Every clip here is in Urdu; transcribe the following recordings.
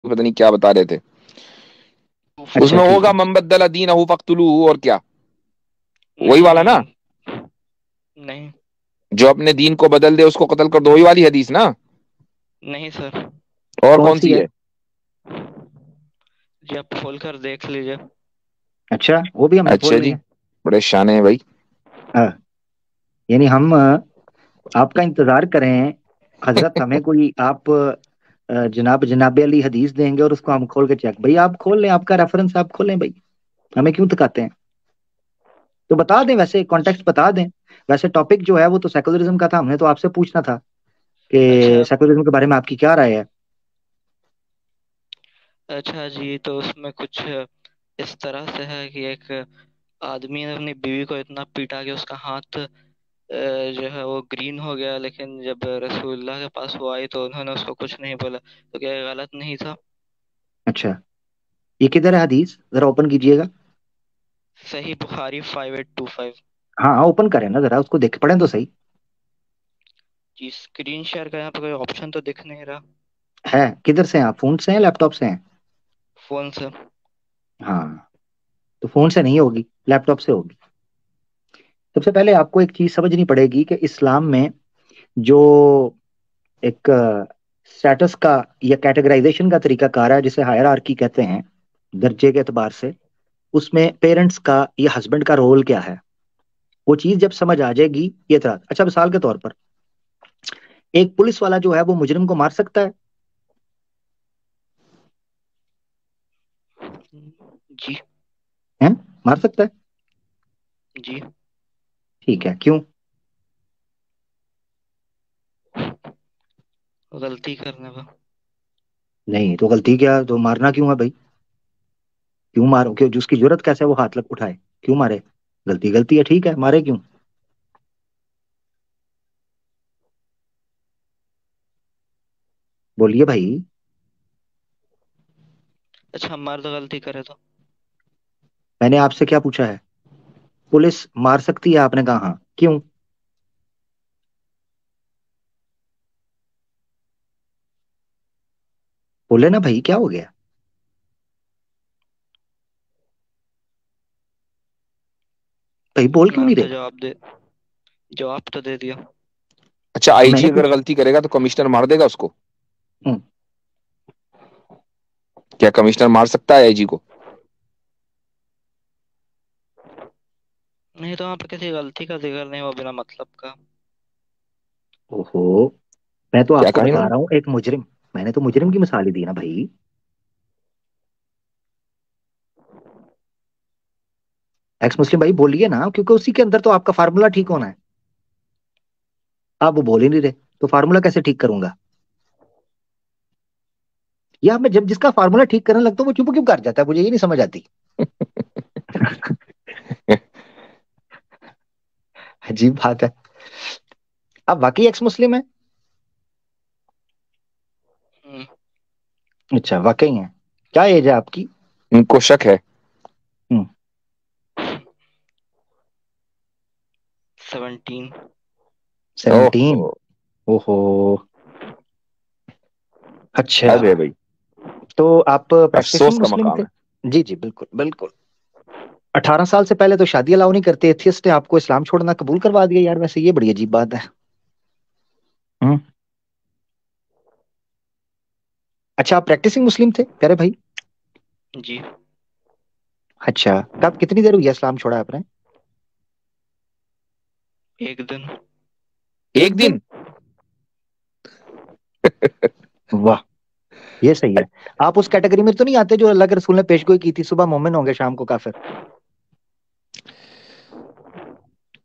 پتہ نہیں کیا بتا رہے تھے. اس اچھا میں ٹھیک ہوگا ہے. من بدل دینہ فاقتلوہ، اور کیا وہی والا نا، نہیں نہیں جو اپنے دین کو بدل دے اس کو قتل کر دو، وہی والی حدیث نا. نہیں سر. اور کون سی ہے؟ جی آپ کھول کر دیکھ لیجئے. اچھا وہ بھی ہم نے اچھا کھول لی جی، ہے. بڑے شانے ہیں بھائی. ہاں، یعنی ہم آپ کا انتظار کریں حضرت، ہمیں کوئی آپ جناب علی حدیث دیں گے اور اس کو ہم کھول کے چیک. بھائی آپ کھول لیں، آپ کا ریفرنس آپ کھولیں بھائی، ہمیں کیوں تکاتے ہیں؟ تو بتا دیں، ویسے کانٹیکٹ بتا دیں. ویسے ٹاپک جو ہے وہ تو سیکولرزم کا تھا، ہم نے تو آپ سے پوچھنا تھا کہ اچھا سیکولرزم کے بارے میں آپ کی کیا رائے ہے. اچھا جی، تو اس میں کچھ اس طرح سے ہے کہ ایک آدمی نے اپنی بیوی کو اتنا پیٹا کہ اس کا ہاتھ جو ہے وہ گرین ہو گیا، لیکن جب رسول اللہ کے پاس وہ آئی تو انہوں نے اس کو کچھ نہیں بولا. تو کیا یہ غلط نہیں تھا؟ اچھا، یہ کدھر ہے حدیث؟ ذرا اوپن کیجئے گا. صحیح بخاری 5825. ہاں اوپن کریں نا ذرا، اس کو دیکھ پڑھیں تو صحیح. جی اسکرین شیئر کا یہاں پہ کوئی آپشن تو دکھ نہیں رہا. ہے کدھر سے ہیں آپ؟ فون سے ہیں لیپ ٹاپ سے ہیں؟ فون سے. ہاں تو فون سے نہیں ہوگی، لیپ ٹاپ سے ہوگی. سب سے پہلے آپ کو ایک چیز سمجھنی پڑے گی کہ اسلام میں جو ایک سٹیٹس کا یا کیٹیگرائزیشن کا طریقہ کار ہے جسے ہائرارکی کہتے ہیں درجے کے اعتبار سے، اس میں پیرنٹس کا یا ہسبینڈ کا رول کیا ہے، وہ چیز جب سمجھ آ جائے گی یہ طرح. اچھا مثال کے طور پر ایک پولیس والا جو ہے وہ مجرم کو مار سکتا ہے؟ جی. ہیں؟ مار سکتا ہے؟ جی. ٹھیک ہے، کیوں؟ غلطی کرنے پہ. نہیں تو غلطی کیا تو مارنا کیوں ہے بھائی؟ کیوں مارو؟ کہ جس کی ضرورت کیسے وہ ہاتھ لگ اٹھائے؟ کیوں مارے؟ غلطی غلطی ہے، ٹھیک ہے، مارے کیوں؟ بولیے بھائی. اچھا مرد غلطی کرے تو؟ میں نے آپ سے کیا پوچھا ہے؟ پولیس مار سکتی ہے؟ آپ نے کہا ہاں، کیوں؟ بولے نا بھائی، کیا ہو گیا؟ بھائی بول کیوں میں نہیں نے تو رہے؟ جواب تو دے دیا. اچھا تو آئی میں جی نے اگر پوچھ غلطی کرے گا تو کمشنر مار دے گا اس کو؟ ہوں، کیا کمشنر مار سکتا ہے آئی جی کو؟ نہیں تو وہاں پہ کسی غلطی کا ذکر نہیں ہوا بنا مطلب کا. اوہو، میں تو کیا آپ کو کہا بتا انہوں نے؟ رہا ہوں ایک مجرم. میں نے تو مجرم کی مثال ہی دی نا بھائی. ایکس مسلم بھائی بولیے نا، کیونکہ اسی کے اندر تو آپ کا فارمولا ٹھیک ہونا ہے. آپ وہ بول ہی نہیں رہے تو فارمولا کیسے ٹھیک کروں گا؟ یا میں جب جس کا فارمولا ٹھیک کرنے لگتا ہوں وہ چپ کیوں کر جاتا ہے، مجھے یہ نہیں سمجھ آتی. عجیب بات ہے. آپ واقعی ایکس مسلم ہیں؟ ہوں، اچھا واقعی ہیں. کیا ایج ہے آپ کی؟ ان کو شک ہے. 17. 17؟ اوہ، اوہو. اچھا، اب ہے بھائی، تو آپ پریکٹسنگ افسوس کا مسلم مقام تھے؟ ہے. جی جی بالکل بالکل. 18 سال سے پہلے تو شادی الاؤ نہیں کرتے ایتھیسٹ نے، آپ کو اسلام چھوڑنا قبول کروا دیا یار. ویسے یہ بڑی عجیب بات ہے. ہوں. اچھا آپ پریکٹسنگ مسلم تھے پیارے بھائی؟ جی. اچھا کب، کتنی دیر ہوئی ہے اسلام چھوڑا آپ نے؟ 1 دن. ایک دن؟ واہ، یہ صحیح ہے. آپ اس کیٹیگری میں تو نہیں آتے جو اللہ کے رسول نے پیش گوئی کی تھی، صبح مومن ہوں گے شام کو کافر؟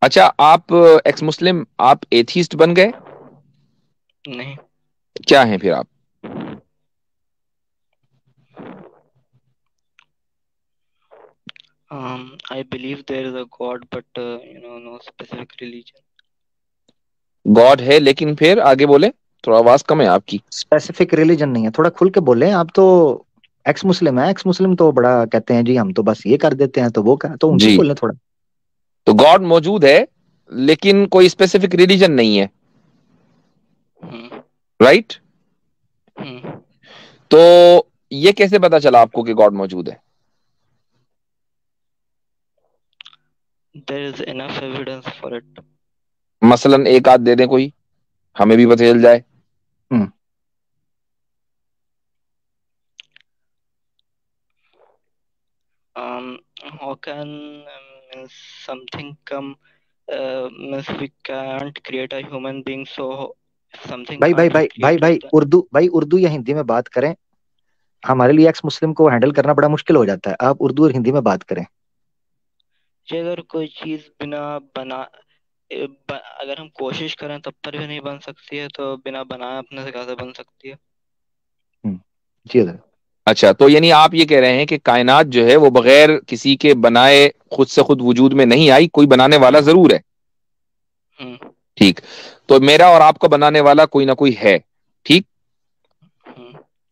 اچھا آپ ایکس مسلم، آپ ایتھیسٹ بن گئے؟ نہیں. کیا ہیں پھر آپ؟ I believe there is a God, but no specific religion. God ہے لیکن پھر آگے بولے، تھوڑا آواز کم ہے آپ کی. اسپیسیفک ریلیجن نہیں ہے، تھوڑا کھل کے بولیں. آپ تو ایکس مسلم ہے. ایکس مسلم تو بڑا کہتے ہیں جی ہم تو بس یہ کر دیتے ہیں تو وہ تو ان سے جی، بولیں تھوڑا. تو گاڈ موجود ہے لیکن کوئی اسپیسیفک ریلیجن نہیں ہے، ہوں. رائٹ؟ ہوں. تو یہ کیسے پتا چلا آپ کو کہ گاڈ موجود ہے؟ there is enough evidence for it. مثلا ایک آدھ دے دیں کوئی، ہمیں بھی پتہ چل جائے. How can something come, means we can't create a human being, so if something بھائی بھائی can't بھائی be بھائی بھائی created, اردو یا ہندی میں بات کریں. ہمارے لیے ایکس مسلم کو ہینڈل کرنا بڑا مشکل ہو جاتا ہے. آپ اردو اور ہندی میں بات کریں. کہ اگر کوئی چیز اگر ہم کوشش کریں تب پر بھی نہیں بن سکتی ہے تو بنا بنائے اپنے سے کیسے بن سکتی ہے؟ جی حضرت. اچھا، تو یعنی آپ یہ کہہ رہے ہیں کہ کائنات جو ہے وہ بغیر کسی کے بنائے خود سے خود وجود میں نہیں آئی، کوئی بنانے والا ضرور ہے. ٹھیک، تو میرا اور آپ کا بنانے والا کوئی نہ کوئی ہے. ٹھیک.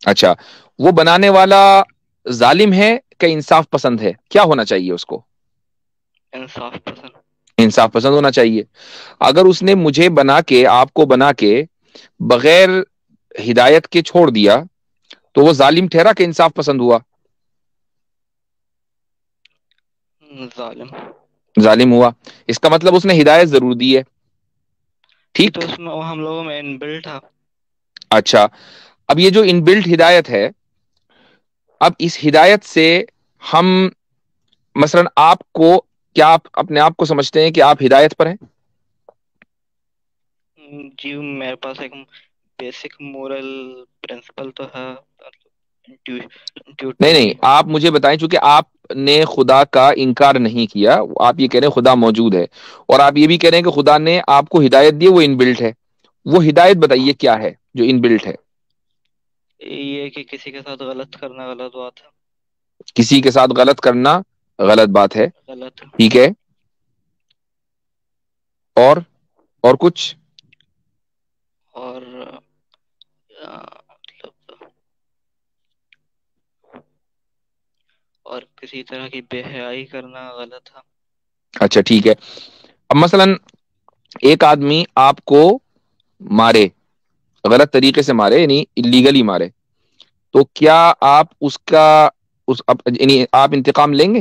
اچھا، وہ بنانے والا ظالم ہے کہ انصاف پسند ہے؟ کیا ہونا چاہیے اس کو؟ انصاف پسند. انصاف پسند ہونا چاہیے. اگر اس نے مجھے بنا کے، آپ کو بنا کے بغیر ہدایت کے چھوڑ دیا تو وہ ظالم ٹھہرا کہ انصاف پسند ہوا؟ ظالم ہوا. اس کا مطلب اس نے ہدایت ضرور دی ہے. ٹھیک. تو اس میں ہم لوگوں میں ان بلٹ ہے. اچھا، اب یہ جو ان بلٹ ہدایت ہے، اب اس ہدایت سے ہم مثلا آپ کو، کیا آپ اپنے آپ کو سمجھتے ہیں کہ آپ ہدایت پر ہیں؟ جی میرے پاس ایک بیسک مورل پرنسپل تو ہے. نہیں، آپ مجھے بتائیں، چونکہ آپ نے خدا کا انکار نہیں کیا، آپ یہ کہہ رہے ہیں خدا موجود ہے، اور آپ یہ بھی کہہ رہے ہیں کہ خدا نے آپ کو ہدایت دی، وہ ان بلٹ ہے. وہ ہدایت بتائیے کیا ہے جو ان بلٹ ہے؟ یہ کہ کسی کے ساتھ غلط کرنا غلط بات ہے. کسی کے ساتھ غلط کرنا غلط بات ہے. غلط. ٹھیک ہے. اور کچھ؟ اور مطلب اور کسی طرح کی بے حیائی کرنا غلط ہے. اچھا ٹھیک ہے. اب مثلا ایک آدمی آپ کو مارے، غلط طریقے سے مارے، یعنی اللیگلی مارے، تو کیا آپ اس کا یعنی آپ انتقام لیں گے؟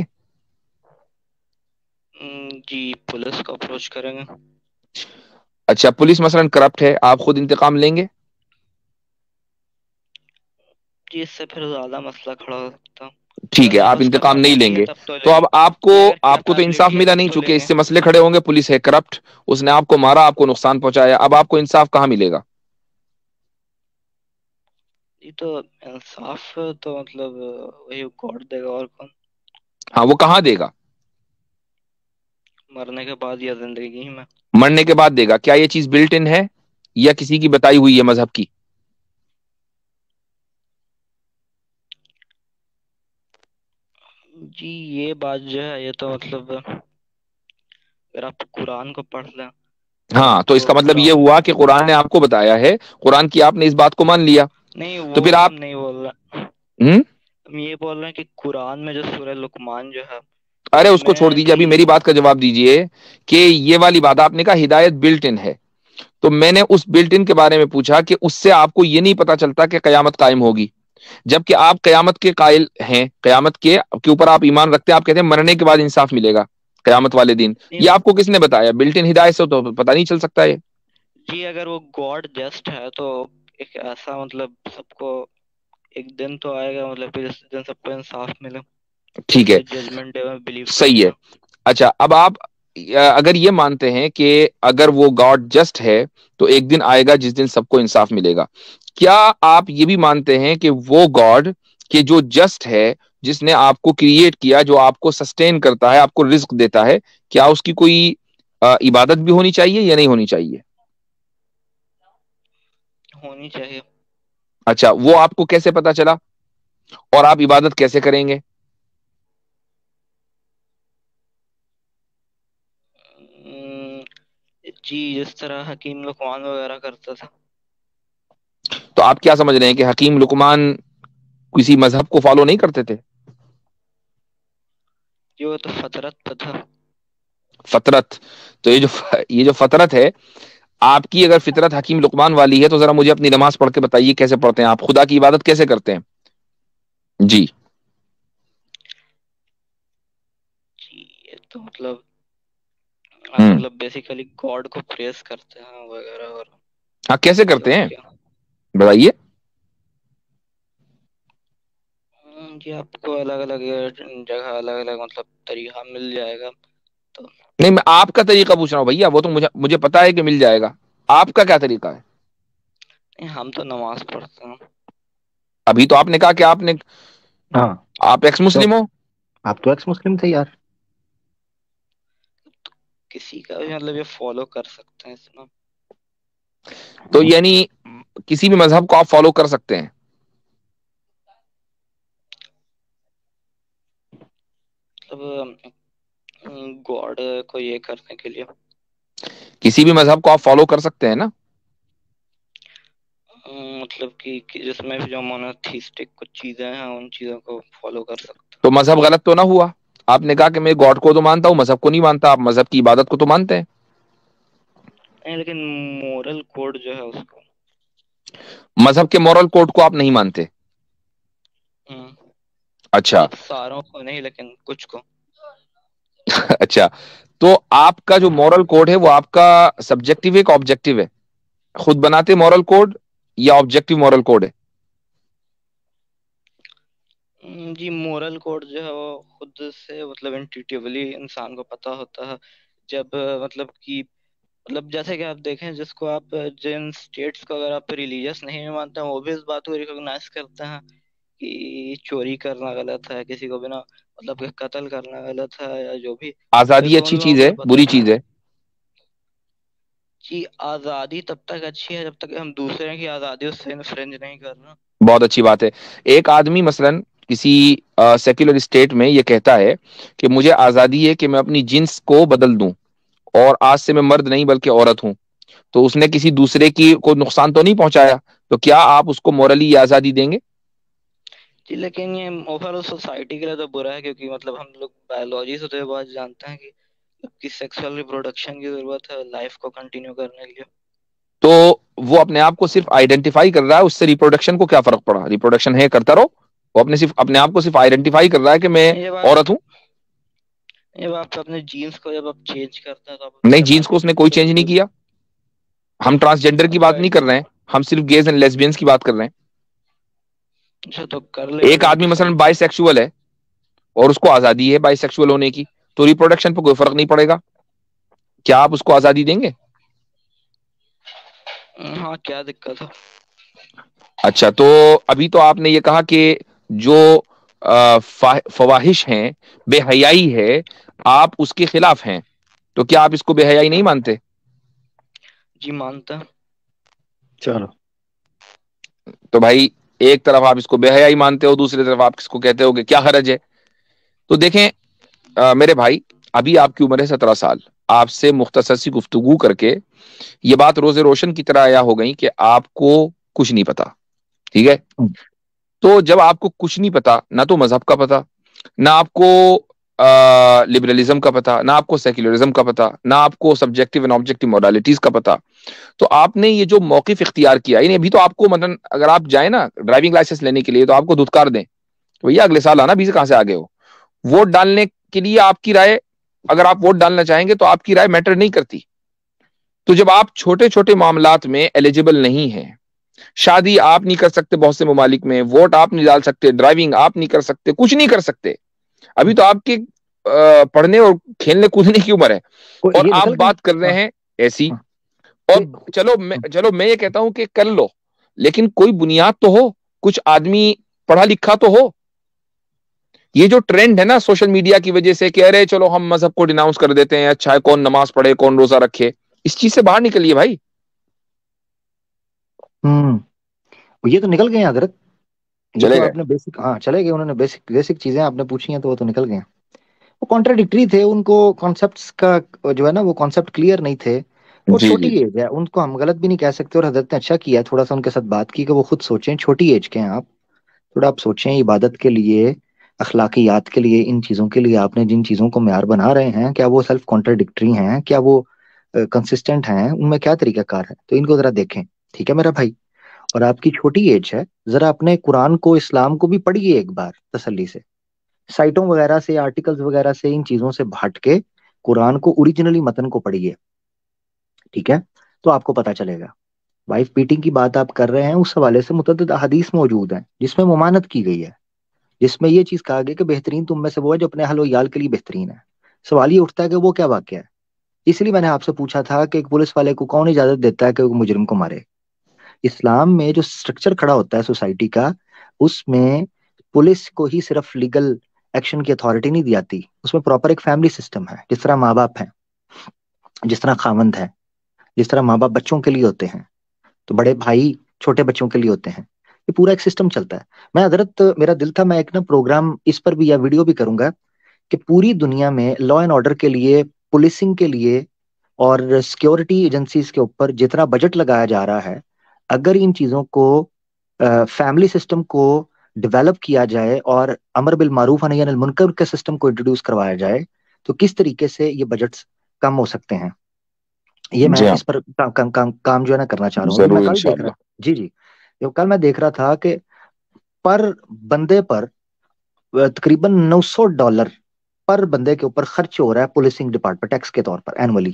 جی پولیس کو اپروچ کریں گے. اچھا، پولیس مثلا کرپٹ ہے، آپ خود انتقام لیں گے؟ جی اس سے پھر زیادہ مسئلہ کھڑا ہو سکتا. ٹھیک ہے، آپ انتقام نہیں لیں گے. تو اب آپ کو تو انصاف ملا نہیں، چونکہ اس سے مسئلے کھڑے ہوں گے. پولیس ہے کرپٹ، اس نے آپ کو مارا، آپ کو نقصان پہنچایا، اب آپ کو انصاف کہاں ملے گا؟ یہ تو انصاف تو مطلب وہی گاڈ دے گا، اور کون. ہاں، وہ کہاں دے گا؟ مرنے کے بعد یا زندگی میں؟ مرنے کے بعد دے گا. کیا یہ چیز بلٹ ان ہے یا کسی کی بتائی ہوئی ہے مذہب کی؟ جی یہ بات جو ہے، یہ تو مطلب اگر آپ قرآن کو پڑھ لیں. ہاں، تو اس کا مطلب یہ ہوا کہ قرآن نے آپ کو بتایا ہے، قرآن کی آپ نے اس بات کو مان لیا. نہیں تو پھر وہ آپ ہم نہیں بول رہے. ہم یہ بول رہے ہیں کہ قرآن میں جو سورہ لقمان جو ہے، ارے اس کو چھوڑ دیجیے، ابھی میری بات کا جواب دیجیے کہ یہ والی بات آپ نے کہا ہدایت بلٹ ان ہے، تو میں نے اس بلٹ ان کے بارے میں پوچھا کہ اس سے آپ کو یہ نہیں پتا چلتا کہ قیامت قائم ہوگی، جبکہ آپ قیامت کے قائل ہیں، قیامت کے اوپر آپ ایمان رکھتے ہیں. آپ کہتے ہیں مرنے کے بعد انصاف ملے گا قیامت والے دن. یہ آپ کو کس نے بتایا؟ بلٹ ان ہدایت سے تو پتہ نہیں چل سکتا ہے. جی اگر وہ گاڈ جسٹ ہے تو ایک ایسا مطلب سب کو ایک دن تو آئے گا، مطلب جس دن سب کو انصاف ملے. ٹھیک ہے، ججمنٹ ڈے میں بلیو صحیح کرتے ہے. ہیں. اچھا، اب آپ اگر یہ مانتے ہیں کہ اگر وہ گاڈ جسٹ ہے تو ایک دن آئے گا جس دن سب کو انصاف ملے گا، کیا آپ یہ بھی مانتے ہیں کہ وہ گاڈ کہ جو جسٹ ہے، جس نے آپ کو کریٹ کیا، جو آپ کو سسٹین کرتا ہے، آپ کو رزق دیتا ہے، کیا اس کی کوئی عبادت بھی ہونی چاہیے یا نہیں ہونی چاہیے؟ ہونی چاہیے. اچھا، وہ آپ کو کیسے پتا چلا اور آپ عبادت کیسے کریں گے؟ جی جس طرح حکیم لقمان وغیرہ کرتا تھا. تو آپ کیا سمجھ رہے ہیں کہ حکیم لقمان کسی مذہب کو فالو نہیں کرتے تھے؟ جو تو فطرت پہ تھا. فطرت، تو یہ جو فطرت ہے آپ کی، اگر فطرت حکیم لقمان والی ہے تو ذرا مجھے اپنی نماز پڑھ کے بتائیے کیسے پڑھتے ہیں آپ، خدا کی عبادت کیسے کرتے ہیں؟ جی جی یہ تو مطلب آپ ہوں مطلب بیسیکلی گاڈ کو پریس کرتے ہیں وغیرہ، اور ہاں کیسے کرتے مطلب ہیں کیا؟ بتائیے. جی آپ کو الگ الگ جگہ الگ الگ مطلب طریقہ مل جائے گا. تو نہیں میں آپ کا طریقہ پوچھ رہا ہوں بھیا، وہ تو مجھے پتا ہے کہ مل جائے گا. آپ کا کیا طریقہ ہے؟ ہم تو نماز پڑھتے ہیں. ابھی تو آپ نے کہا کہ ہاں آپ ایکس تو مسلم ہو. آپ تو ایکس مسلم تھے یار. کسی کا بھی مطلب یہ فالو کر سکتے ہیں اس میں. تو یعنی کسی بھی مذہب کو آپ فالو کر سکتے ہیں. مطلب گاڈ کو یہ کرنے کے لیے کسی بھی مذہب کو آپ فالو کر سکتے ہیں نا. مطلب کہ جس میں بھی جو مونوتھیسٹک کچھ چیزیں ہیں ان چیزوں کو فالو کر سکتے تو مذہب غلط تو نہ ہوا؟ آپ نے کہا کہ میں گاڈ کو تو مانتا ہوں، مذہب کو نہیں مانتا. آپ مذہب کی عبادت کو تو مانتے ہیں. ہیں، لیکن مورل کوڈ جو ہے اس کو مذہب کے مورل کوڈ کو آپ نہیں مانتے. ہم، اچھا مطلب ساروں کو نہیں لیکن کچھ کو. اچھا تو آپ کا جو مورل کوڈ ہے وہ آپ کا سبجیکٹو ہے کہ آبجیکٹو ہے؟ خود بناتے مورل کوڈ یا آبجیکٹو مورل کوڈ ہے؟ جی مورل کوڈ جو ہے وہ خود سے مطلب انٹیٹیولی انسان کو پتہ ہوتا ہے. جب مطلب کہ مطلب جیسے کہ آپ دیکھیں جس کو آپ جن اسٹیٹس کو اگر آپ ریلیجیس نہیں مانتے ہیں وہ بھی اس بات کو ریکوگنائز کرتے ہیں کہ چوری کرنا غلط ہے، کسی کو بنا مطلب کہ قتل کرنا غلط ہے یا جو بھی. آزادی کیونکہ ان اچھی لوگوں چیز کو ہے یہ پتہ بری چیز ہے؟ جی آزادی تب تک اچھی ہے جب تک ہم دوسرے کی آزادی اس سے انفرنج نہیں کرنا. بہت اچھی بات ہے. ایک آدمی مثلا کسی سیکولر اسٹیٹ میں یہ کہتا ہے کہ مجھے آزادی ہے کہ میں اپنی جنس کو بدل دوں اور آج سے میں مرد نہیں بلکہ عورت ہوں، تو اس نے کسی دوسرے کی کو نقصان تو نہیں پہنچایا، تو کیا آپ اس کو مورلی یہ آزادی دیں گے؟ جی لیکن یہ اوور آل سوسائٹی کے لیے تو برا ہے، کیونکہ مطلب ہم لوگ بایولوجی سے تو یہ بات جانتے ہیں کہ سیکسول ریپروڈکشن کی ضرورت ہے لائف کو کنٹینیو کرنے کے لیے. تو وہ اپنے آپ کو صرف آئیڈینٹیفائی کر رہا ہے، اس سے ریپروڈکشن کو کیا فرق پڑا؟ ریپروڈکشن ہے کرتا رہو. وہ اپنے آپ کو صرف آئیڈینٹیفائی کر رہا ہے کہ میں یہ عورت بات ہوں. جب آپ اپنے جینس کو جب آپ چینج کرتے ہیں تو آپ اس نہیں، کے جینس بعد کو اس نے کوئی چینج نہیں کیا. ہم ٹرانسجینڈر کی بات نہیں کر رہے ہیں، ہم صرف گیز اینڈ لیسبینس کی بات کر رہے ہیں. اچھا تو کر لے ایک اگر آدمی مثلا ڈیسائیڈ. بائی سیکسول ہے اور اس کو آزادی ہے بائی سیکسول ہونے کی، تو ریپروڈکشن پہ کوئی فرق نہیں پڑے گا. کیا آپ اس کو آزادی دیں گے؟ ہاں کیا دقت ہے. اچھا تو ابھی تو آپ نے یہ کہا کہ جو فواہش ہیں، بے حیائی ہے، آپ اس کے خلاف ہیں، تو کیا آپ اس کو بے حیائی نہیں مانتے؟ جی مانتا. چلو تو بھائی ایک طرف آپ اس کو بے حیائی مانتے ہو، دوسری طرف آپ اس کو کہتے ہو کہ کیا حرج ہے. تو دیکھیں میرے بھائی، ابھی آپ کی عمر ہے 17 سال. آپ سے مختصر سی گفتگو کر کے یہ بات روز روشن کی طرح آیا ہو گئی کہ آپ کو کچھ نہیں پتا. ٹھیک ہے؟ تو جب آپ کو کچھ نہیں پتا، نہ تو مذہب کا پتا، نہ آپ کو لبرلزم کا پتا، نہ آپ کو سیکولرزم کا پتا، نہ آپ کو سبجیکٹو اینڈ آبجیکٹو موڈالٹیز کا پتا، تو آپ نے یہ جو موقف اختیار کیا، یعنی ابھی تو آپ کو مثلا اگر آپ جائیں نا ڈرائیونگ لائسنس لینے کے لیے تو آپ کو دھتکار دیں بھیا اگلے سال آنا، 20 کہاں سے آگے ہو. ووٹ ڈالنے کے لیے آپ کی رائے، اگر آپ ووٹ ڈالنا چاہیں گے تو آپ کی رائے میٹر نہیں کرتی. تو جب آپ چھوٹے چھوٹے معاملات میں ایلیجیبل نہیں ہیں، شادی آپ نہیں کر سکتے بہت سے ممالک میں، ووٹ آپ نہیں ڈال سکتے، ڈرائیونگ آپ نہیں کر سکتے، کچھ نہیں کر سکتے، ابھی تو آپ کی پڑھنے اور کھیلنے کودنے کی عمر ہے، اور یہ آپ نکل گئی. بات کر رہے ہاں ہیں ایسی. ہاں اور یہ چلو میں یہ کہتا ہوں کہ کر لو، لیکن کوئی بنیاد تو ہو، کچھ آدمی پڑھا لکھا تو ہو. یہ جو ٹرینڈ ہے نا سوشل میڈیا کی وجہ سے کہ ارے چلو ہم مذہب کو ڈیناؤنس کر دیتے ہیں، اچھا ہے کون نماز پڑھے کون روزہ رکھے، اس چیز سے باہر نکلیے بھائی. ہوں یہ تو نکل گئے ہیں حضرت. یہ چلے تو گئے. آپ نے بیسک ہاں چلے گئے، انہوں نے بیسک چیزیں آپ نے پوچھی ہیں تو وہ تو نکل گئے ہیں. وہ کانٹراڈکٹری تھے، ان کو کانسیپٹس کا جو ہے نا وہ کانسیپٹ کلیئر نہیں تھے. اور جی چھوٹی جی ایج ہے، ان کو ہم غلط بھی نہیں کہہ سکتے، اور حضرت نے اچھا کیا تھوڑا سا ان کے ساتھ بات کی کہ وہ خود سوچیں. چھوٹی ایج کے ہیں آپ، تھوڑا آپ سوچیں عبادت کے لیے، اخلاقیات کے لیے، ان چیزوں کے لیے آپ نے جن چیزوں کو معیار بنا رہے ہیں کیا وہ سیلف کانٹراڈکٹری ہیں، کیا وہ کنسسٹنٹ ہیں، ان میں کیا طریقہ کار ہے، تو ان کو ذرا دیکھیں. ٹھیک ہے میرا بھائی. اور آپ کی چھوٹی ایج ہے، ذرا اپنے قرآن کو، اسلام کو بھی پڑھیے ایک بار تسلی سے، سائٹوں وغیرہ سے، آرٹیکلز وغیرہ سے، ان چیزوں سے ہٹ کے قرآن کو اوریجنلی متن کو پڑھیے، ٹھیک ہے؟ تو آپ کو پتا چلے گا۔ وائف بیٹنگ کی بات آپ کر رہے ہیں، اس حوالے سے متعدد احادیث موجود ہیں جس میں ممانت کی گئی ہے، جس میں یہ چیز کہا گیا کہ بہترین تم میں سے وہ ہے جو اپنے اہل و عیال کے لیے بہترین ہے۔ سوال یہ اٹھتا ہے کہ وہ کیا واقعہ ہے؟ اس لیے میں نے آپ سے پوچھا تھا کہ ایک پولیس والے کو کون اجازت دیتا ہے کہ وہ مجرم کو مارے؟ اسلام میں جو سٹرکچر کھڑا ہوتا ہے سوسائٹی کا، اس میں پولیس کو ہی صرف لیگل ایکشن کی اتھارٹی نہیں دی جاتی، اس میں پراپر ایک فیملی سسٹم ہے، جس طرح ماں باپ ہیں، جس طرح خاوند ہے، جس طرح ماں باپ بچوں کے لیے ہوتے ہیں، تو بڑے بھائی چھوٹے بچوں کے لیے ہوتے ہیں، یہ پورا ایک سسٹم چلتا ہے۔ میں حضرت میرا دل تھا میں ایک نا پروگرام اس پر بھی یا ویڈیو بھی کروں گا کہ پوری دنیا میں لا اینڈ آرڈر کے لیے، پولیسنگ کے لیے اور سیکیورٹی ایجنسیز کے اوپر جتنا بجٹ لگایا جا رہا ہے، اگر ان چیزوں کو، فیملی سسٹم کو ڈیولپ کیا جائے اور امر بالمعروف و نہی عن المنکر کے سسٹم کو انٹروڈیوس کروایا جائے، تو کس طریقے سے یہ بجٹس کم ہو سکتے ہیں۔ یہ میں جی ہاں، اس پر کام جو ہے نا کرنا چاہ رہا ہوں۔ ابھی میں ضرور کل دیکھ رہا، انشاءاللہ۔ جی جی، کل میں دیکھ رہا تھا کہ پر بندے پر تقریباً $900 پر بندے کے اوپر خرچ ہو رہا ہے پولیسنگ ڈپارٹمنٹ ٹیکس کے طور پر اینولی،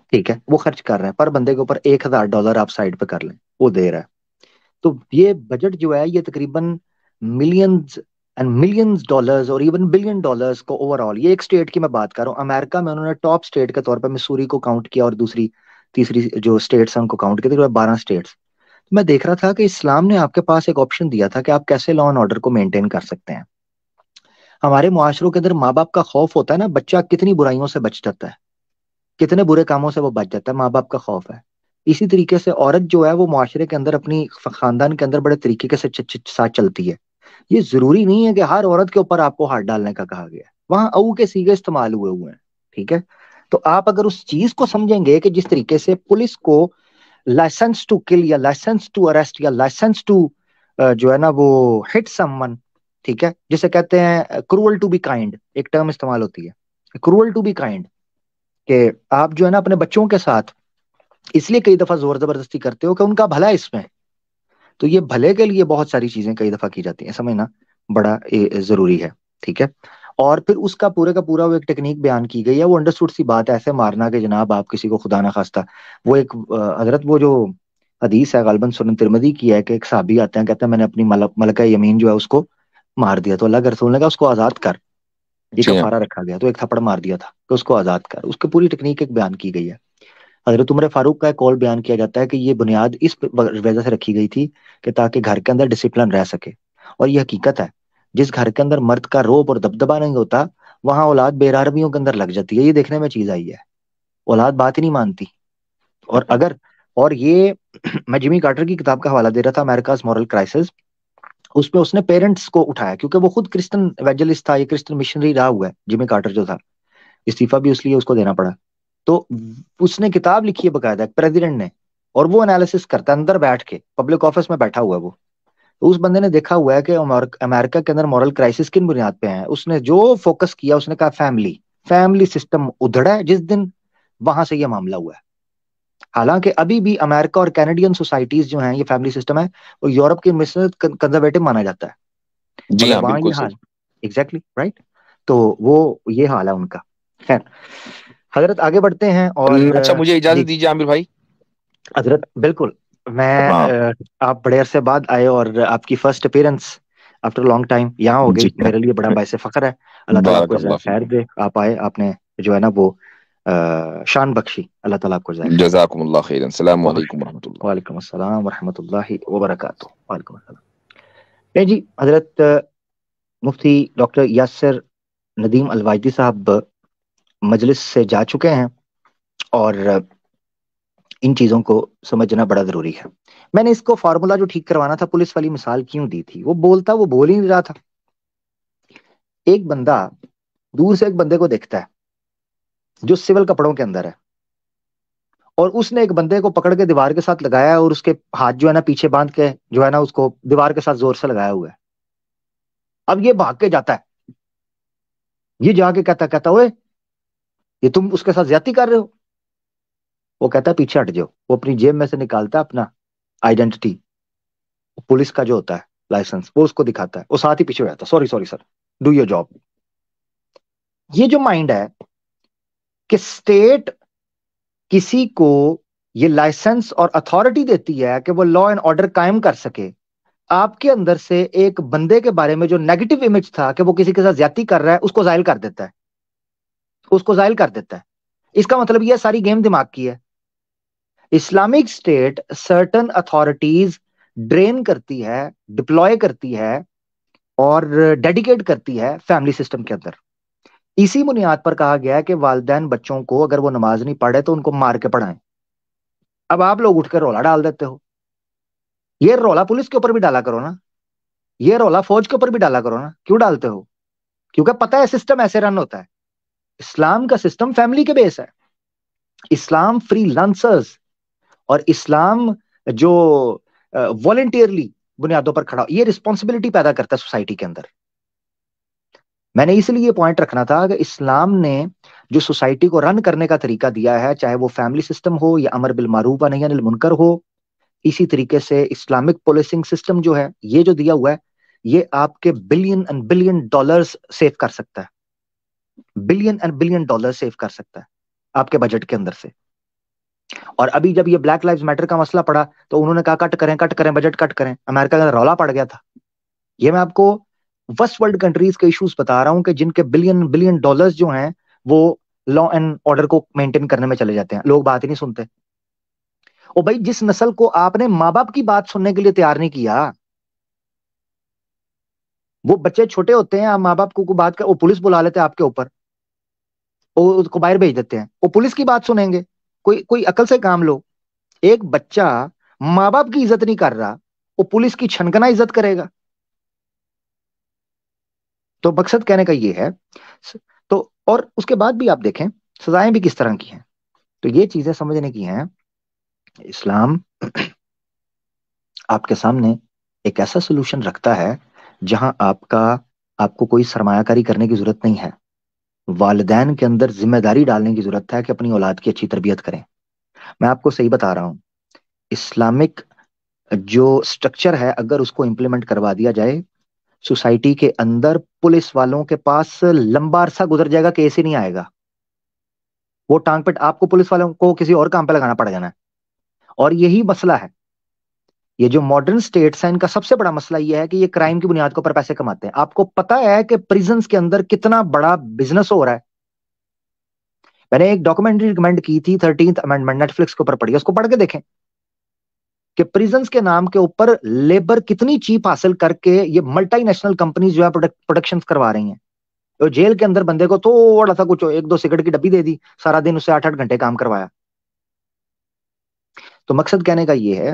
ٹھیک ہے؟ وہ خرچ کر رہے ہیں پر بندے کے اوپر $1000 آپ سائڈ پہ کر لیں، وہ دے رہا ہے۔ تو یہ بجٹ جو ہے یہ تقریباً ملینز اینڈ ملینز ڈالرز اور ایون بلین ڈالرز کو اوور آل، یہ ایک اسٹیٹ کی میں بات کر رہا ہوں، امریکہ میں انہوں نے ٹاپ اسٹیٹ کے طور پہ مسوری کو کاؤنٹ کیا اور دوسری تیسری جو اسٹیٹس ہیں ان کو کاؤنٹ کیا، تقریباً 12 اسٹیٹس۔ میں دیکھ رہا تھا کہ اسلام نے آپ کے پاس ایک آپشن دیا تھا کہ آپ کیسے لا اینڈ آرڈر کو مینٹین کر سکتے ہیں۔ ہمارے معاشروں کے اندر ماں باپ کا خوف ہوتا ہے نا، بچہ کتنی برائیوں سے بچ جاتا ہے، کتنے برے کاموں سے وہ بچ جاتا ہے، ماں باپ کا خوف ہے۔ اسی طریقے سے عورت جو ہے وہ معاشرے کے اندر اپنی خاندان کے اندر بڑے طریقے کے ساتھ چلتی ہے۔ یہ ضروری نہیں ہے کہ ہر عورت کے اوپر آپ کو ہاتھ ڈالنے کا کہا گیا ہے، وہاں او کے سیگے استعمال ہوئے ہیں، ٹھیک ہے؟ تو آپ اگر اس چیز کو سمجھیں گے کہ جس طریقے سے پولیس کو لائسنس ٹو کل یا لائسنس ٹو اریسٹ یا لائسنس ٹو جو ہے نا وہ ہٹ سم ون، ٹھیک ہے، جسے کہتے ہیں کرول ٹو بی کائنڈ، ایک ٹرم استعمال ہوتی ہے کرول ٹو بی کائنڈ، کہ آپ جو ہے نا اپنے بچوں کے ساتھ اس لیے کئی دفعہ زور زبردستی کرتے ہو کہ ان کا بھلا اس میں، تو یہ بھلے کے لیے بہت ساری چیزیں کئی دفعہ کی جاتی ہیں، سمجھنا بڑا ضروری ہے، ٹھیک ہے؟ اور پھر اس کا پورے کا پورا وہ ایک ٹیکنیک بیان کی گئی ہے، وہ انڈرسٹوڈ سی بات ہے، ایسے مارنا کہ جناب آپ کسی کو خدا نہ خواستہ، وہ ایک حضرت وہ جو حدیث ہے غالباً سنن ترمذی کی ہے کہ ایک صحابی آتے ہیں کہتے ہیں میں نے اپنی ملکہ یمین جو ہے اس کو مار دیا، تو اللہ کے رسول نے کہا اس کو آزاد کر، یہ جی ہاں، کفارہ رکھا گیا، تو ایک تھپڑ مار دیا تھا کہ اس کو آزاد کر، اس کی پوری ٹیکنیک ایک بیان کی گئی ہے۔ حضرت عمر فاروق کا ایک قول بیان کیا جاتا ہے کہ یہ بنیاد اس وجہ سے رکھی گئی تھی کہ تاکہ گھر کے اندر ڈسپلن رہ سکے، اور یہ حقیقت ہے، جس گھر کے اندر مرد کا روب اور دبدبا نہیں ہوتا وہاں اولاد بے رحمیوں کے اندر لگ جاتی ہے، یہ دیکھنے میں چیز آئی ہے، اولاد بات ہی نہیں مانتی۔ اور اگر، اور یہ میں جمی کارٹر کی کتاب کا حوالہ دے رہا تھا، امیرکاز مورل کرائسس، اس میں اس نے پیرنٹس کو اٹھایا کیونکہ وہ خود کرسچن ایونجلسٹ تھا، یہ کرسچن مشنری رہا ہوا ہے جمی کارٹر جو تھا، استعفیٰ بھی اس لیے اس کو دینا پڑا، تو اس نے کتاب لکھی ہے باقاعدہ پریزیڈنٹ نے، اور وہ انالیسس کرتا ہے اندر بیٹھ کے، پبلک آفس میں بیٹھا ہوا ہے وہ، تو اس بندے نے دیکھا ہوا ہے کہ امریکہ کے اندر مورل کرائسس کن بنیاد پہ ہیں، اس نے جو فوکس کیا اس نے کہا فیملی سسٹم ادھڑا ہے جس دن وہاں سے یہ معاملہ ہوا ہے۔ حالانکہ ابھی بھی امریکہ اور کینیڈین سوسائٹیز جو ہیں یہ فیملی سسٹم ہے، اور یورپ کی مثل کنزرویٹو مانا جاتا ہے، جی مگر ہاں، وہاں بالکل یہ حال، صحیح۔ ایگزیکٹلی رائٹ، تو وہ یہ حال ہے ان کا۔ خیر حضرت آگے بڑھتے ہیں، اور اچھا، مجھے جی اجازت دیجیے عامر بھائی۔ حضرت بالکل، میں ہاں آپ بڑے عرصے بعد آئے اور آپ کی first appearance after long time یہاں ہو جی گئی، میرے لیے بڑا باعث فخر ہے، اللہ تعالیٰ آپ بارک کو جزائے اللہ خیر فیکم، دے، آپ آئے، آپ نے جو ہے نا وہ شان بخشی، اللہ تعالیٰ آپ کو جزائے خیر دے۔ جزاکم اللہ خیر، السلام بہت علیکم ورحمۃ اللہ۔ وعلیکم السلام ورحمۃ اللہ وبرکاتہ، وعلیکم السلام۔ نہیں جی حضرت مفتی ڈاکٹر یاسر ندیم الواجدی صاحب مجلس سے جا چکے ہیں، اور ان چیزوں کو سمجھنا بڑا ضروری ہے۔ میں نے اس کو فارمولا جو ٹھیک کروانا تھا پولیس والی مثال کیوں دی تھی، وہ بول ہی نہیں رہا تھا۔ ایک بندہ دور سے ایک بندے کو دیکھتا ہے جو سول کپڑوں کے اندر ہے، اور اس نے ایک بندے کو پکڑ کے دیوار کے ساتھ لگایا ہے، اور اس کے ہاتھ جو ہے نا پیچھے باندھ کے جو ہے نا اس کو دیوار کے ساتھ زور سے لگایا ہوا ہے۔ اب یہ بھاگ کے جاتا ہے، یہ جا کے کہتا ہوئے یہ تم اس کے ساتھ زیادتی کر رہے ہو، وہ کہتا ہے پیچھے ہٹ جاؤ، وہ اپنی جیب میں سے نکالتا ہے اپنا آئیڈینٹی پولیس کا جو ہوتا ہے لائسنس وہ اس کو دکھاتا ہے, وہ ساتھ ہی پیچھے ہو جاتا ہے, sorry sir, do your job. یہ جو مائنڈ ہے کہ اسٹیٹ کسی کو یہ لائسنس اور اتھارٹی دیتی ہے کہ وہ لا اینڈ آرڈر قائم کر سکے, آپ کے اندر سے ایک بندے کے بارے میں جو نیگیٹو امیج تھا کہ وہ کسی کے ساتھ زیادتی کر رہا ہے, اس کو زائل کر دیتا ہے, اس کو زائل کر دیتا ہے. اس کا مطلب یہ ساری گیم دماغ کی ہے. Islamic state certain authorities drain کرتی ہے, ڈپلوائے کرتی ہے اور ڈیڈیکیٹ کرتی ہے فیملی سسٹم کے اندر. اسی بنیاد پر کہا گیا ہے کہ والدین بچوں کو اگر وہ نماز نہیں پڑھے تو ان کو مار کے پڑھائیں. اب آپ لوگ اٹھ کے رولا ڈال دیتے ہو. یہ رولا پولیس کے اوپر بھی ڈالا کرو نا, یہ رولا فوج کے اوپر بھی ڈالا کرو نا. کیوں ڈالتے ہو؟ کیونکہ پتہ ہے سسٹم ایسے رن ہوتا ہے. اسلام کا سسٹم فیملی کے بیس ہے. اسلام فری لانسرز اور اسلام جو والنٹیئرلی بنیادوں پر کھڑا, یہ رسپانسبلٹی پیدا کرتا ہے سوسائٹی کے اندر. میں نے اس لیے یہ پوائنٹ رکھنا تھا کہ اسلام نے جو سوسائٹی کو رن کرنے کا طریقہ دیا ہے, چاہے وہ فیملی سسٹم ہو یا امر بالمعروف و نہی عن المنکر ہو, اسی طریقے سے اسلامک پولیسنگ سسٹم جو ہے یہ جو دیا ہوا ہے, یہ آپ کے billion and billion dollars save کر سکتا ہے. Billion and billion dollar save کر سکتا ہے آپ کے بجٹ کے اندر سے. اور ابھی جب یہ بلیک لائیوز میٹر کا مسئلہ پڑا تو انہوں نے کہا کٹ کریں بجٹ کٹ کریں. امریکہ کا رولا پڑ گیا تھا. یہ میں آپ کو وسٹ ورلڈ کنٹریز کے ایشوز بتا رہا ہوں کہ جن کے بلین بلین ڈالرز جو ہیں وہ لا اینڈ آرڈر کو مینٹین کرنے میں چلے جاتے ہیں. لوگ بات ہی نہیں سنتے. او بھائی, جس نسل کو آپ نے ماں باپ کی بات سننے کے لیے تیار نہیں کیا, وہ بچے چھوٹے ہوتے ہیں, آپ ماں باپ کو بات کر, وہ پولیس بلا لیتے ہیں آپ کے اوپر, وہ اس کو باہر بھیج دیتے ہیں. وہ پولیس کی بات سنیں گے؟ کوئی عقل سے کام لو. ایک بچہ ماں باپ کی عزت نہیں کر رہا, وہ پولیس کی چھنکنا عزت کرے گا. تو مقصد کہنے کا یہ ہے. تو اور اس کے بعد بھی آپ دیکھیں سزائیں بھی کس طرح کی ہیں. تو یہ چیزیں سمجھنے کی ہیں. اسلام آپ کے سامنے ایک ایسا سولوشن رکھتا ہے جہاں آپ کو کوئی سرمایہ کاری کرنے کی ضرورت نہیں ہے. والدین کے اندر ذمہ داری ڈالنے کی ضرورت ہے کہ اپنی اولاد کی اچھی تربیت کریں. میں آپ کو صحیح بتا رہا ہوں, اسلامک جو سٹرکچر ہے اگر اس کو امپلیمنٹ کروا دیا جائے, سوسائٹی کے اندر پولیس والوں کے پاس لمبا عرصہ گزر جائے گا, کیس ہی نہیں آئے گا. وہ ٹانگ پہ آپ کو پولیس والوں کو کسی اور کام پہ لگانا پڑ جانا ہے. اور یہی مسئلہ ہے. یہ جو ماڈرن سٹیٹس ہیں ان کا سب سے بڑا مسئلہ یہ ہے کہ یہ کرائم کی بنیاد کے اوپر پیسے کماتے ہیں. آپ کو پتا ہے کہ پریزنز کے اندر کتنا بڑا بزنس ہو رہا ہے. میں نے ایک ڈاکومنٹری ریکمینڈ کی تھی 13th امینڈمنٹ, نیٹ فلکس کے اوپر پڑھی, اس کو پڑھ کے دیکھیں کہ پریزنز کے نام کے اوپر لیبر کتنی چیپ حاصل کر کے یہ ملٹی نیشنل کمپنیز جو ہے پروڈکشن کروا رہی ہیں. تو جیل کے اندر بندے کو تھوڑا سا کچھ 1-2 سگریٹ کی ڈبی دے دی, سارا دن اسے 8-8 گھنٹے کام کروایا. تو مقصد کہنے کا یہ ہے,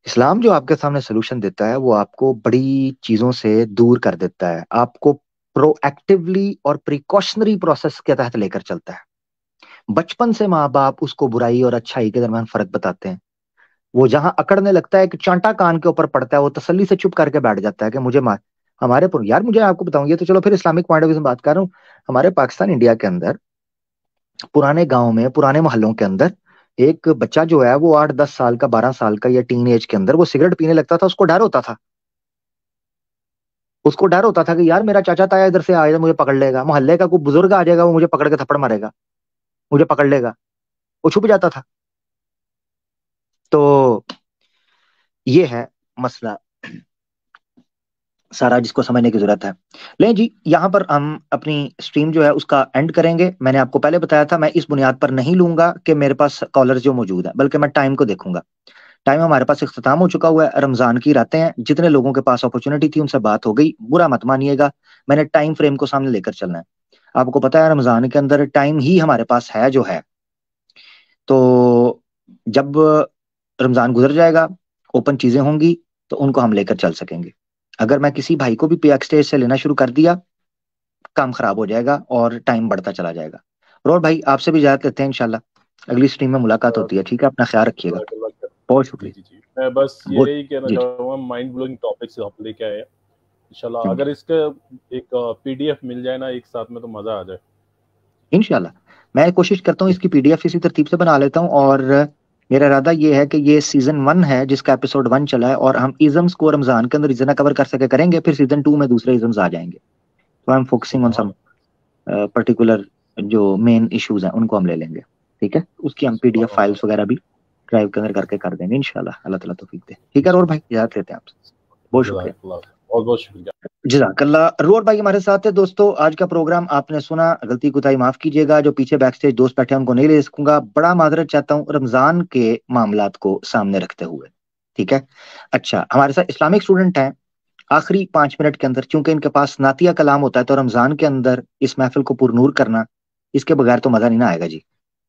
اسلام جو آپ کے سامنے سولوشن دیتا ہے وہ آپ کو بڑی چیزوں سے دور کر دیتا ہے, آپ کو پرو ایکٹیولی اور پریکاشنری پروسیس کے تحت لے کر چلتا ہے. بچپن سے ماں باپ اس کو برائی اور اچھائی کے درمیان فرق بتاتے ہیں. وہ جہاں اکڑنے لگتا ہے کہ چانٹا کان کے اوپر پڑتا ہے, وہ تسلی سے چپ کر کے بیٹھ جاتا ہے کہ مجھے ہمارے یار مجھے آپ کو بتاؤں, یہ تو چلو پھر اسلامک پوائنٹ آف ویو سے بات کر رہا ہوں. ہمارے پاکستان انڈیا کے اندر پرانے گاؤں میں پرانے محلوں کے اندر ایک بچہ جو ہے وہ 8-10 سال کا 12 سال کا یا ٹین ایج کے اندر وہ سگریٹ پینے لگتا تھا, اس کو ڈر ہوتا تھا. اس کو ڈر ہوتا تھا کہ یار میرا چاچا تایا ادھر سے آئے گا مجھے پکڑ لے گا, محلے کا کوئی بزرگ آ جائے گا وہ مجھے پکڑ کے تھپڑ مارے گا, مجھے پکڑ لے گا. وہ چھپ جاتا تھا. تو یہ ہے مسئلہ سارا جس کو سمجھنے کی ضرورت ہے. لیں جی, یہاں پر ہم اپنی سٹریم جو ہے اس کا اینڈ کریں گے. میں نے آپ کو پہلے بتایا تھا میں اس بنیاد پر نہیں لوں گا کہ میرے پاس کالرز جو موجود ہیں, بلکہ میں ٹائم کو دیکھوں گا. ٹائم ہمارے پاس اختتام ہو چکا ہوا ہے, رمضان کی راتیں ہیں, جتنے لوگوں کے پاس اپرچونٹی تھی ان سے بات ہو گئی, برا مت مانیے گا. میں نے ٹائم فریم کو سامنے لے کر چلنا ہے. آپ کو پتا ہے رمضان کے اندر ٹائم ہی ہمارے پاس ہے جو ہے. تو جب رمضان گزر جائے گا, اوپن چیزیں ہوں گی تو ان کو ہم لے کر چل سکیں گے. اگر میں کسی بھائی کو بھی پے ایکسٹیج سے لینا شروع کر دیا, کام خراب ہو جائے گا اور ٹائم بڑھتا چلا جائے گا. رول بھائی آپ سے بھی اجازت لیتے ہیں, انشاءاللہ اگلی سٹریم میں ملاقات ہوتی ہے. ٹھیک ہے, اپنا خیال رکھیے گا. بہت شکریہ. جی میں بس یہی کہنا چاہوں گا, مائنڈ بلوئنگ ٹاپکس آپ لے کے آئے ہیں. انشاءاللہ اگر اس کا ایک پی ڈی ایف مل جائے نا ایک ساتھ میں تو مزہ آ جائے. انشاءاللہ میں کوشش کرتا ہوں اس کی پی ڈی ایف اسی ترتیب سے بنا لیتا ہوں, اور میرا ارادہ یہ ہے کہ یہ سیزن 1 ہے جس کا ایپیسوڈ 1 چلا ہے، اور ہم ایزمس کو رمضان کے اندر جتنا کور کر سکے کریں گے، پھر سیزن 2 میں دوسرے ایزمس آ جائیں گے. تو ہم فوکسنگ آن سم پرٹیکولر جو مین ایشوز ہیں ان کو ہم لے لیں گے. ٹھیک ہے، اس کی ہم پی ڈی ایف فائلس وغیرہ بھی ڈرائیو کے اندر کر کے کر دیں گے انشاءاللہ. اللہ تعالیٰ توفیق دے. ٹھیک ہے رور بھائی، اجازت لیتے ہیں آپ سے. بہت شکریہ. بہت بہت شکریہ. جزاک اللہ. رور بھائی ہمارے ساتھ ہے. دوستو آج کا پروگرام آپ نے سنا، غلطی کوتاہی معاف کیجیے گا، جو پیچھے بیک سٹیج دوست بیٹھے ہیں ان کو نہیں لے سکوں گا، بڑا معذرت چاہتا ہوں رمضان کے معاملات کو سامنے رکھتے ہوئے. ٹھیک ہے. اچھا، ہمارے ساتھ اسلامک اسٹوڈنٹ ہیں. آخری 5 منٹ کے اندر چونکہ ان کے پاس نعتیہ کلام ہوتا ہے، تو رمضان کے اندر اس محفل کو پر نور کرنا، اس کے بغیر تو مزہ نہیں نہ آئے گا جی.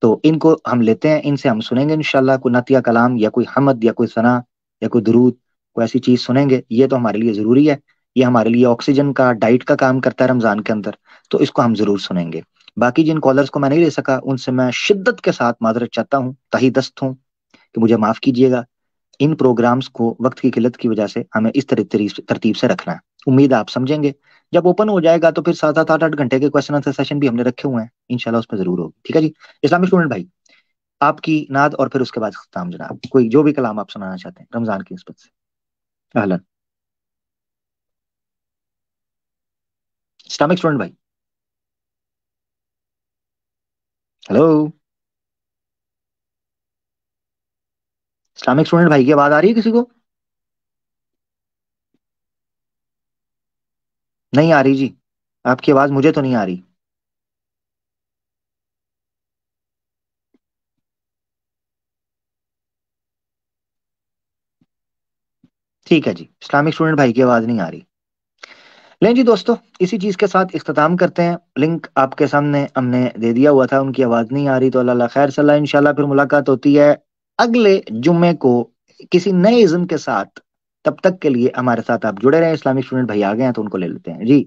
تو ان کو ہم لیتے ہیں، ان سے ہم سنیں گے انشاءاللہ کوئی نعتیہ کلام یا کوئی حمد یا کوئی ثنا یا کوئی درود، کوئی ایسی چیز سنیں گے. یہ تو ہمارے لیے ضروری ہے، یہ ہمارے لیے آکسیجن کا ڈائٹ کا کام کرتا ہے رمضان کے اندر، تو اس کو ہم ضرور سنیں گے. باقی جن کالرز کو میں نہیں لے سکا ان سے میں شدت کے ساتھ معذرت چاہتا ہوں، تہی دست ہوں کہ مجھے معاف کیجیے گا. ان پروگرامز کو وقت کی قلت کی وجہ سے ہمیں اس ترتیب سے رکھنا ہے. امید آپ سمجھیں گے. جب اوپن ہو جائے گا تو پھر 7-8 گھنٹے کے کوسچن آنسر سیشن بھی ہم نے رکھے ہوئے ہیں، انشاءاللہ اس میں ضرور ہوگی. ٹھیک ہے جی. اسلامک اسٹوڈنٹ بھائی، آپ کی نعت اور پھر اس کے بعد اختتام جناب. کوئی جو بھی کلام آپ سنانا چاہتے ہیں رمضان کی نسبت سے. اہلا. اسلامک اسٹوڈنٹ بھائی، ہلو. اسلامک اسٹوڈنٹ بھائی کی آواز آ رہی ہے کسی کو؟ نہیں آ رہی جی. آپ کی آواز مجھے تو نہیں آ رہی. ٹھیک ہے جی، اسلامک اسٹوڈنٹ بھائی کی آواز نہیں آ رہی. لیں جی دوستو، اسی چیز کے ساتھ اختتام کرتے ہیں. لنک آپ کے سامنے ہم نے دے دیا ہوا تھا، ان کی آواز نہیں آ رہی تو اللہ خیر صلی اللہ. انشاءاللہ پھر ملاقات ہوتی ہے اگلے جمعے کو کسی نئے ازم کے ساتھ. تب تک کے لیے ہمارے ساتھ آپ جڑے رہیں. اسلامک اسٹوڈنٹ بھائی آ گئے ہیں تو ان کو لے لیتے ہیں جی.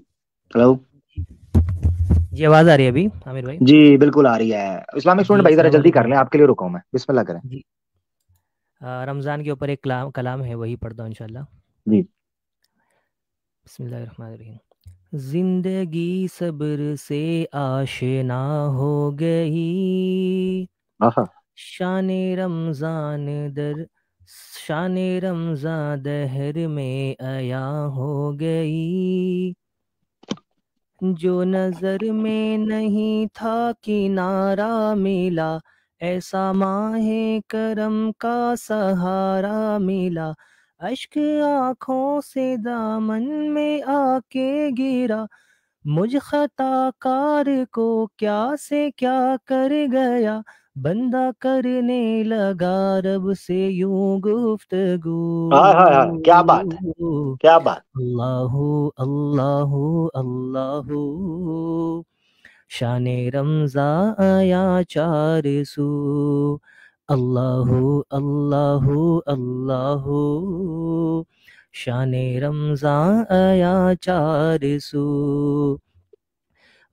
ہلو جی، آواز آ رہی ہے ابھی عامر بھائی؟ جی بالکل آ رہی ہے. اسلامک اسٹوڈنٹ بھائی ذرا السلام جلدی علیکم. کر لیں، آپ کے لیے رکا ہوں میں. بسم اللہ کریں. جی، رمضان کے اوپر ایک کلام ہے، وہی پڑھتا ہوں انشاءاللہ. جی. بسم اللہ الرحمن الرحیم. زندگی صبر سے آشنا ہو گئی، شان رمضان دہر میں عیا ہو گئی. جو نظر میں نہیں تھا کنارہ ملا، ایسا ماہ کرم کا سہارا ملا. اشک آنکھوں سے دامن میں آ کے گرا، مجھ خطا کار کو کیا سے کیا کر گیا. بندہ کرنے لگا رب سے یوں گفتگو. کیا بات ہے، کیا بات. اللہ اللہ اللہ، شان رمضان آیا 400. اللہ اللہ اللہ، شان رمضان آیا 400.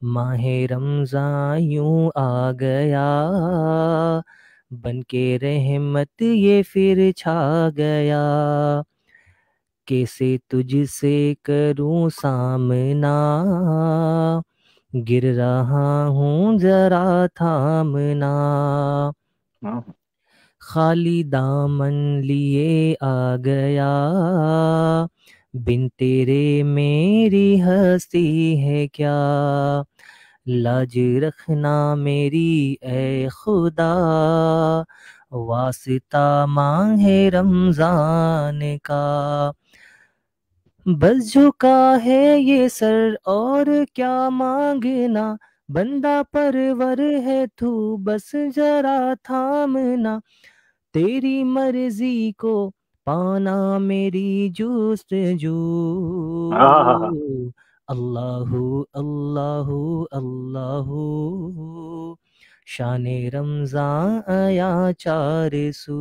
ماہ رمضان یوں آ گیا، بن کے رحمت یہ پھر چھا گیا. کیسے تجھ سے کروں سامنا، گر رہا ہوں ذرا تھامنا. خالی دامن لیے آ گیا، بن تیرے میری ہستی ہے کیا. لاج رکھنا میری اے خدا، واسطہ ماہ رمضان کا. بس جھکا ہے یہ سر اور کیا مانگنا، بندہ پرور ہے تو بس ذرا تھامنا. تیری مرضی کو پانا میری جستجو. اللہ اللہ اللہ، شان رمضان آیا 400.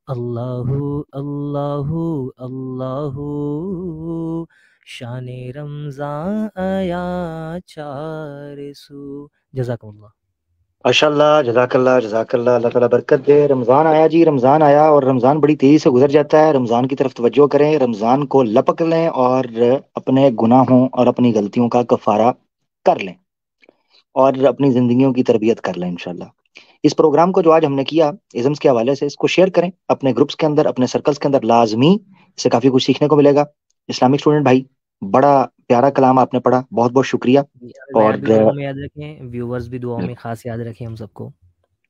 اللہ اللہ اللہ، شان رمضان آیا 400. جزاکم اللہ. ماشاء اللہ، جزاک اللہ جزاک اللہ. اللہ تعالیٰ برکت دے. رمضان آیا جی، رمضان آیا، اور رمضان بڑی تیزی سے گزر جاتا ہے. رمضان کی طرف توجہ کریں، رمضان کو لپک لیں اور اپنے گناہوں اور اپنی غلطیوں کا کفارہ کر لیں اور اپنی زندگیوں کی تربیت کر لیں انشاءاللہ. اس پروگرام کو جو آج ہم نے کیا ازمس کے حوالے سے، اس کو شیئر کریں اپنے گروپس کے اندر، اپنے سرکلز کے اندر، لازمی اس سے کافی کچھ سیکھنے کو ملے گا۔ اسلامک اسٹوڈنٹ بھائی، بڑا پیارا کلام آپ نے پڑھا، بہت بہت شکریہ۔ اور بھی دعاؤں میں یاد رکھیں، ویورز بھی دعاؤں میں خاص یاد رکھیں ہم سب کو۔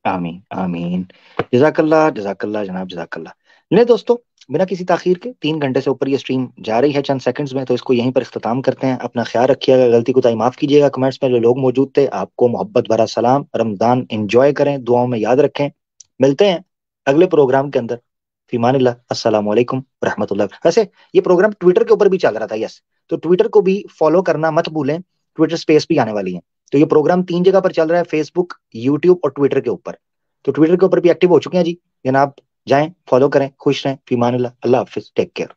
آمین آمین، جزاک اللہ جزاک اللہ جناب، جزاک اللہ۔ لے دوستو، بنا کسی تاخیر کے 3 گھنٹے سے اوپر یہ سٹریم جا رہی ہے چند سیکنڈز میں، تو اس کو یہیں پر اختتام کرتے ہیں۔ اپنا خیال رکھیے گا، غلطی کوتاہی معاف کیجیے گا۔ کمنٹس میں جو لوگ موجود تھے آپ کو محبت بھرا سلام، رمضان انجوائے کریں، دعاؤں میں یاد رکھیں۔ ملتے ہیں اگلے پروگرام کے اندر، فی امان اللہ، السلام علیکم ورحمۃ اللہ۔ ویسے یہ پروگرام ٹویٹر کے اوپر بھی چل رہا تھا، یس، تو ٹویٹر کو بھی فالو کرنا مت بھولیں، ٹویٹر سپیس بھی آنے والی ہے۔ تو یہ پروگرام 3 جگہ پر چل رہا ہے، فیس بک، یوٹیوب اور ٹویٹر کے اوپر۔ تو ٹویٹر کے اوپر بھی ایکٹیو ہو چکے ہیں جی جناب، جائیں فالو کریں، خوش رہیں، فی امان اللہ، اللہ حافظ، ٹیک کیئر۔